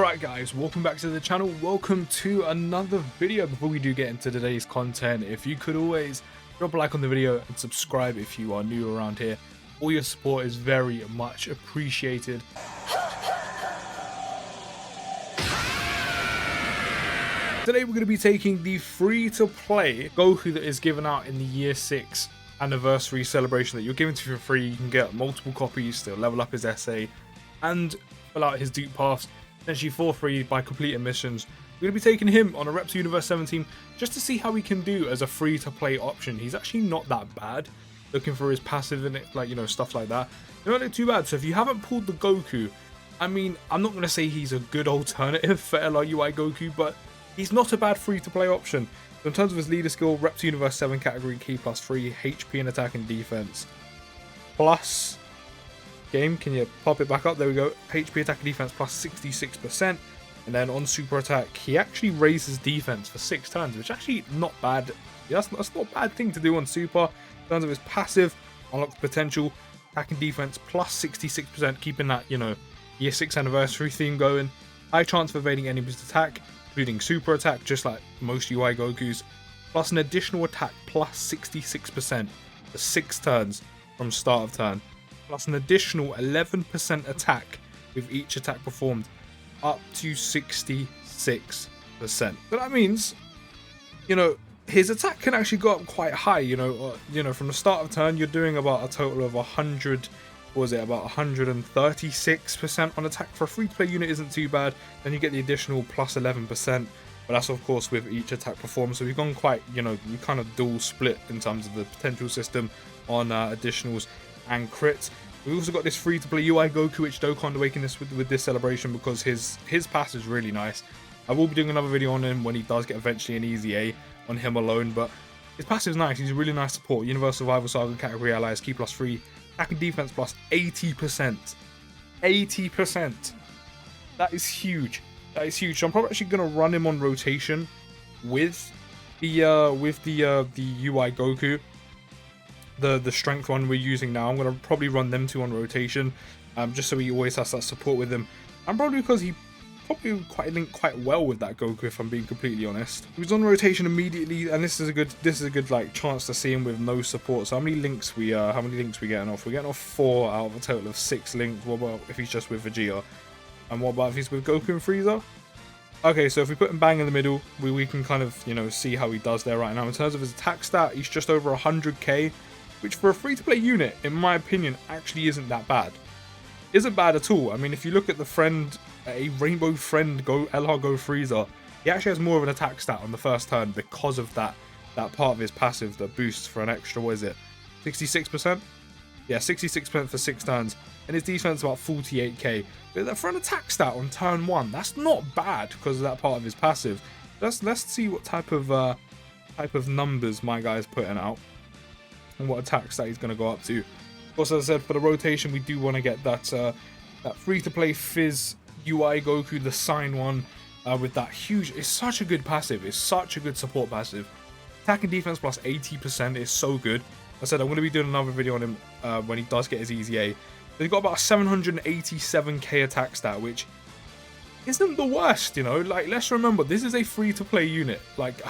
Alright guys, welcome back to the channel, welcome to another video. Before we do get into today's content, if you could always drop a like on the video and subscribe if you are new around here. All your support is very much appreciated. Today we're going to be taking the free-to-play Goku that is given out in the year 6 anniversary celebration that you're given to for free. You can get multiple copies to level up his essay and fill out his dupe paths essentially for free by completing missions. We're going to be taking him on a Rep to Universe 17 just to see how he can do as a free-to-play option. He's actually not that bad. Looking for his passive in it, like, you know, stuff like that. They don't look too bad. So if you haven't pulled the Goku, I mean, I'm not going to say he's a good alternative for STR UI Goku, but he's not a bad free-to-play option. So in terms of his leader skill, Rep to Universe 7 category, key +3, HP and attack and defense. Plus, game, can you pop it back up? There we go. HP attack and defense plus 66%. And then on super attack, he actually raises defense for 6 turns, which actually not bad. Yeah, that's not a bad thing to do on super. In terms of his passive, unlocks potential, attack and defense plus 66%, keeping that, you know, year 6 anniversary theme going. High chance of evading enemies' attack, including super attack, just like most UI Gokus, plus an additional attack plus 66% for 6 turns from start of turn, plus an additional 11% attack with each attack performed, up to 66%. So that means, you know, his attack can actually go up quite high. You know, from the start of turn, you're doing about a total of 100. What was it, about 136% on attack. For a free-to-play unit isn't too bad. Then you get the additional plus 11%, but that's of course with each attack performed. So we've gone quite, you know, you kind of dual split in terms of the potential system on additionals and crits. We've also got this free-to-play UI Goku, which Dokkan Awaken this with this celebration because his pass is really nice. I will be doing another video on him when he does get eventually an easy A on him alone, but his passive is nice. He's a really nice support. Universal Survival Saga category allies, key +3, attack and defense plus 80%. 80%. That is huge. That is huge. So I'm probably actually going to run him on rotation with the UI Goku. The strength one we're using now. I'm going to probably run them two on rotation, just so he always has that support with him. And probably because he probably linked quite well with that Goku, if I'm being completely honest. He was on rotation immediately, and this is a good like chance to see him with no support. So how many links we getting off? We're getting off 4 out of a total of 6 links. What about if he's just with Vegeta? And what about if he's with Goku and Frieza? Okay, so if we put him bang in the middle, we can kind of, you know, see how he does there right now. In terms of his attack stat, he's just over 100k, which for a free-to-play unit, in my opinion, actually isn't that bad. Isn't bad at all. I mean, if you look at the friend, a Rainbow Friend LR Go Frieza, he actually has more of an attack stat on the first turn because of that part of his passive that boosts for an extra, what is it, 66%? Yeah, 66% for 6 turns, and his defense about 48k. But for an attack stat on turn 1, that's not bad because of that part of his passive. Let's see what type of numbers my guy's putting out and what attack stat he's going to go up to. Of course, as I said, for the rotation, we do want to get that free-to-play Fizz UI Goku, the sign one, with that huge. It's such a good passive. It's such a good support passive. Attack and defense plus 80% is so good. I said I'm going to be doing another video on him when he does get his easy A. He's got about a 787k attack stat, which isn't the worst, you know. Like, let's remember, this is a free-to-play unit. Like,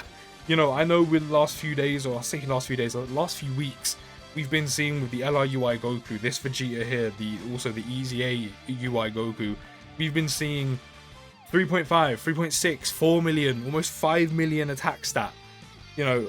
you know, I know with the last few days, or I say last few days, or last few weeks, we've been seeing with the STR UI Goku, this Vegeta here, also the Easy A UI Goku, we've been seeing 3.5, 3.6, 4 million, almost 5 million attack stat. You know,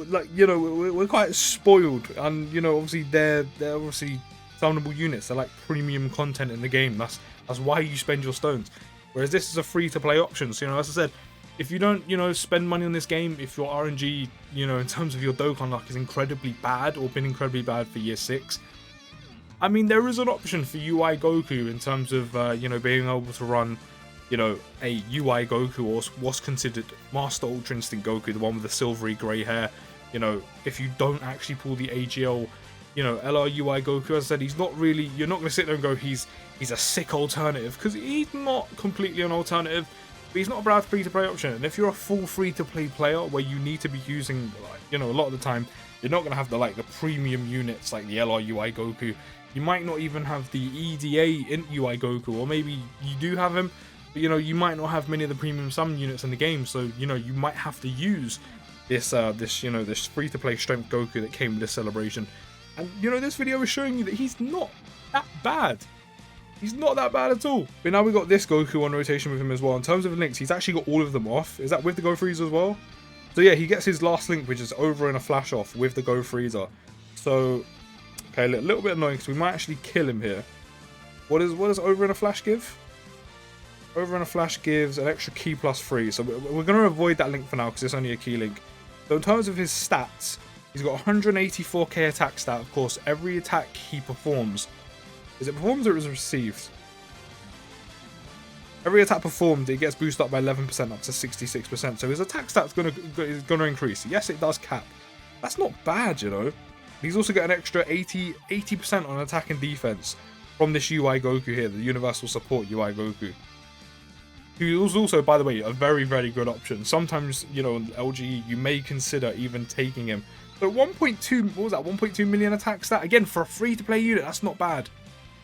like, you know, we're quite spoiled, and you know, obviously they're obviously summonable units. They're like premium content in the game. That's why you spend your stones. Whereas this is a free-to-play option. So, you know, as I said, if you don't, you know, spend money on this game, if your RNG, you know, in terms of your Dokkan luck is incredibly bad or been incredibly bad for year 6, I mean, there is an option for UI Goku in terms of, you know, being able to run, you know, a UI Goku or what's considered Master Ultra Instinct Goku, the one with the silvery grey hair. You know, if you don't actually pull the AGL, you know, STR UI Goku, as I said, he's not really, you're not going to sit there and go, he's a sick alternative, because he's not completely an alternative. But he's not a bad free-to-play option. And if you're a full free-to-play player where you need to be using, like, you know, a lot of the time, you're not going to have the premium units like the STR UI Goku. You might not even have the EDA in UI Goku, or maybe you do have him, But, you know, you might not have many of the premium summon units in the game, so, you know, you might have to use this this free-to-play strength Goku that came with this celebration. And, you know, this video is showing you that he's not that bad. He's not that bad at all. But now we got this Goku on rotation with him as well. In terms of links, he's actually got all of them off. Is that with the Go Freezer as well? So yeah, he gets his last link, which is over in a flash off with the Go Freezer. So, okay, a little bit annoying because we might actually kill him here. What does over in a flash give? Over in a flash gives an extra key +3. So we're going to avoid that link for now because it's only a key link. So in terms of his stats, he's got 184k attack stat. Of course, every attack he performs. Is it performed or is it received? Every attack performed, it gets boosted up by 11% up to 66%. So his attack stat's is gonna increase. Yes, it does cap. That's not bad, you know. He's also got an extra 80% on attack and defense from this UI Goku here, the Universal Support UI Goku. Who is also, by the way, a very, very good option. Sometimes, you know, LGE, you may consider even taking him. So 1.2, what was that, 1.2 million attack stat? Again, for a free-to-play unit, that's not bad.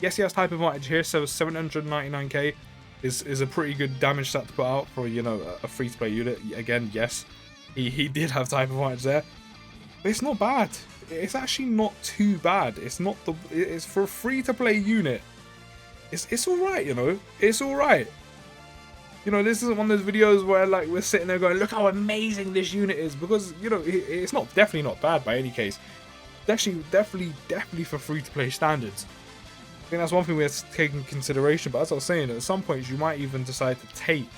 Yes, he has type advantage here, so 799k is a pretty good damage stat to put out for, you know, a free-to-play unit. Again, yes, he did have type advantage there, but it's not bad. It's actually not too bad. It's for a free-to-play unit. It's all right, you know. It's all right. You know, this isn't one of those videos where like we're sitting there going, look how amazing this unit is, because, you know, it's definitely not bad by any case. It's actually definitely for free-to-play standards. I think that's one thing we have to take into consideration. But as I was saying, at some points you might even decide to take,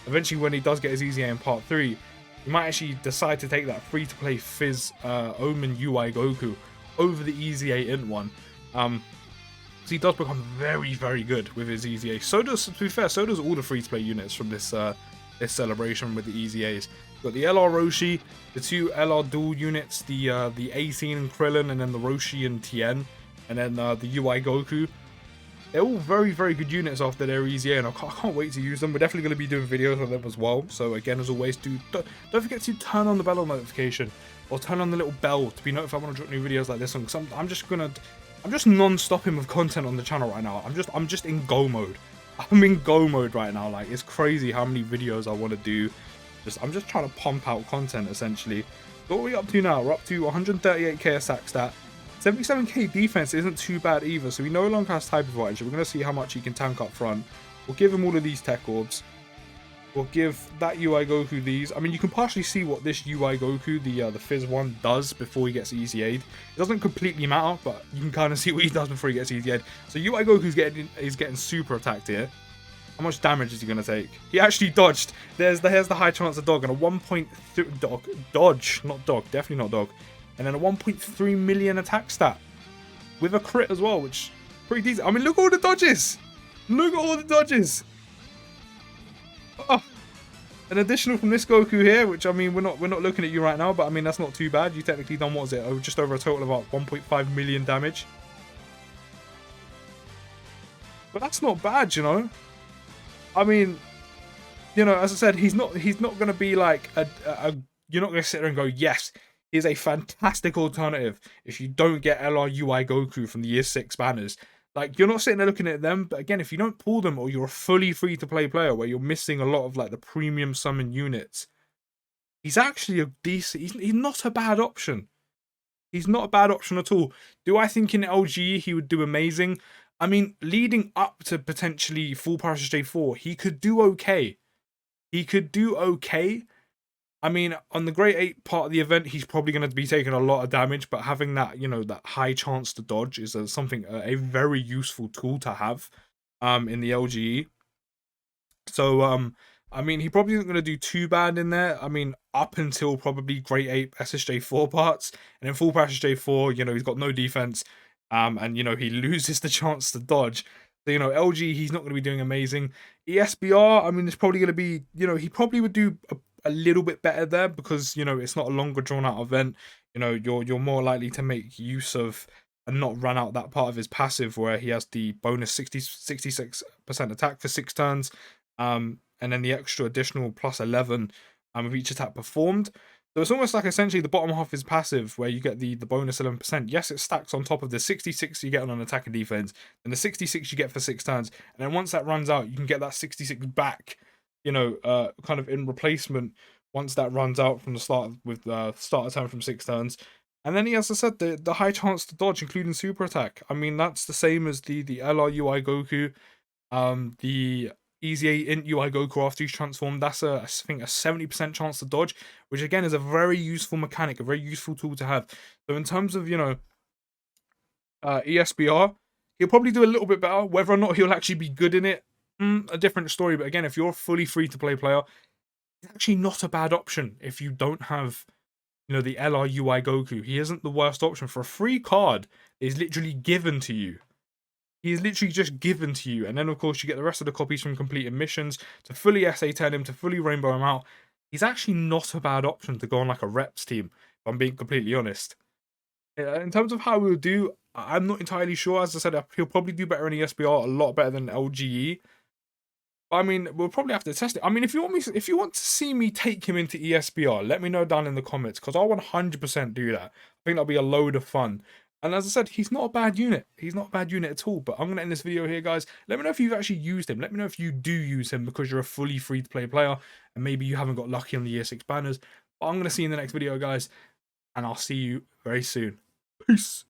eventually when he does get his Easy A in part 3, you might actually decide to take that free-to-play Fizz Omen UI Goku over the Easy A Int one. So he does become very, very good with his Easy A. So does, to be fair, so does all the free-to-play units from this this celebration with the Easy A's. You've got the LR Roshi, the two LR dual units, the 18 and Krillin, and then the Roshi and Tien, and then the UI Goku. They're all very, very good units after their Easy A, and I can't wait to use them. We're definitely going to be doing videos on them as well. So again, as always, don't forget to turn on the bell notification, or turn on the little bell to be notified when I drop new videos like this one. Because I'm just non-stopping with content on the channel right now. I'm just in go mode. I'm in go mode right now. Like, it's crazy how many videos I want to do. I'm just trying to pump out content essentially. So what are we up to now? We're up to 138k attack stat. 77k defense isn't too bad either, so he no longer has type advantage. We're going to see how much he can tank up front. We'll give him all of these tech orbs. We'll give that UI Goku these. I mean, you can partially see what this UI Goku, the Fizz one, does before he gets Easy A'd. It doesn't completely matter, but you can kind of see what he does before he gets Easy A'd. So UI Goku's getting super attacked here. How much damage is he going to take? He actually dodged. Here's the high chance of dog, and a 1.3 dodge, not dog, definitely not dog. And then a 1.3 million attack stat with a crit as well, which is pretty decent. I mean, look at all the dodges. Look at all the dodges. Oh, an additional from this Goku here, which, I mean, we're not looking at you right now, but I mean, that's not too bad. You technically done, what was it? Oh, just over a total of about 1.5 million damage. But that's not bad, you know. I mean, you know, as I said, he's not going to be like you're not going to sit there and go, yes, he's a fantastic alternative if you don't get LR UI Goku from the Year 6 banners. Like, you're not sitting there looking at them, but again, if you don't pull them, or you're a fully free-to-play player where you're missing a lot of like the premium summon units, he's actually a decent. He's not a bad option. He's not a bad option at all. Do I think in LGE he would do amazing? I mean, leading up to potentially full Power SSJ4, he could do okay. He could do okay. I mean, on the Great 8 part of the event, he's probably going to be taking a lot of damage, but having that, you know, that high chance to dodge is a very useful tool to have in the LGE. So, I mean, he probably isn't going to do too bad in there. I mean, up until probably Great 8 SSJ4 parts, and in full Power SSJ4, you know, he's got no defense, and, you know, he loses the chance to dodge. So, you know, LG, he's not going to be doing amazing. ESBR, I mean, it's probably going to be, you know, he probably would do a little bit better there, because, you know, it's not a longer drawn out event. You know, you're more likely to make use of and not run out that part of his passive where he has the bonus 66% attack for 6 turns, and then the extra additional plus 11 of each attack performed. So it's almost like essentially the bottom half is passive, where you get the bonus 11%. Yes, it stacks on top of the 66 you get on an attack and defense, and the 66 you get for 6 turns. And then once that runs out, you can get that 66 back, you know, kind of in replacement once that runs out from the start with the starter turn from 6 turns. And then he, as I said, the high chance to dodge, including super attack. I mean, that's the same as the LR UI Goku, the Easy 8 Int UI Goku after he's transformed. That's I think a 70% chance to dodge, which again is a very useful mechanic, a very useful tool to have. So in terms of, you know, ESBR, he'll probably do a little bit better. Whether or not he'll actually be good in it, a different story. But again, if you're a fully free-to-play player, it's actually not a bad option if you don't have, you know, the LR UI Goku. He isn't the worst option for a free card. Is literally given to you. He's literally just given to you. And then, of course, you get the rest of the copies from completing missions to fully SA10 him, to fully rainbow him out. He's actually not a bad option to go on like a reps team, if I'm being completely honest. In terms of how we'll do, I'm not entirely sure. As I said, he'll probably do better in ESBR, a lot better than LGE. I mean, we'll probably have to test it. I mean, if you want to see me take him into ESBR, let me know down in the comments, because I'll 100% do that. I think that'll be a load of fun. And as I said, he's not a bad unit. He's not a bad unit at all. But I'm going to end this video here, guys. Let me know if you've actually used him. Let me know if you do use him because you're a fully free-to-play player and maybe you haven't got lucky on the year 6 banners. But I'm going to see you in the next video, guys. And I'll see you very soon. Peace.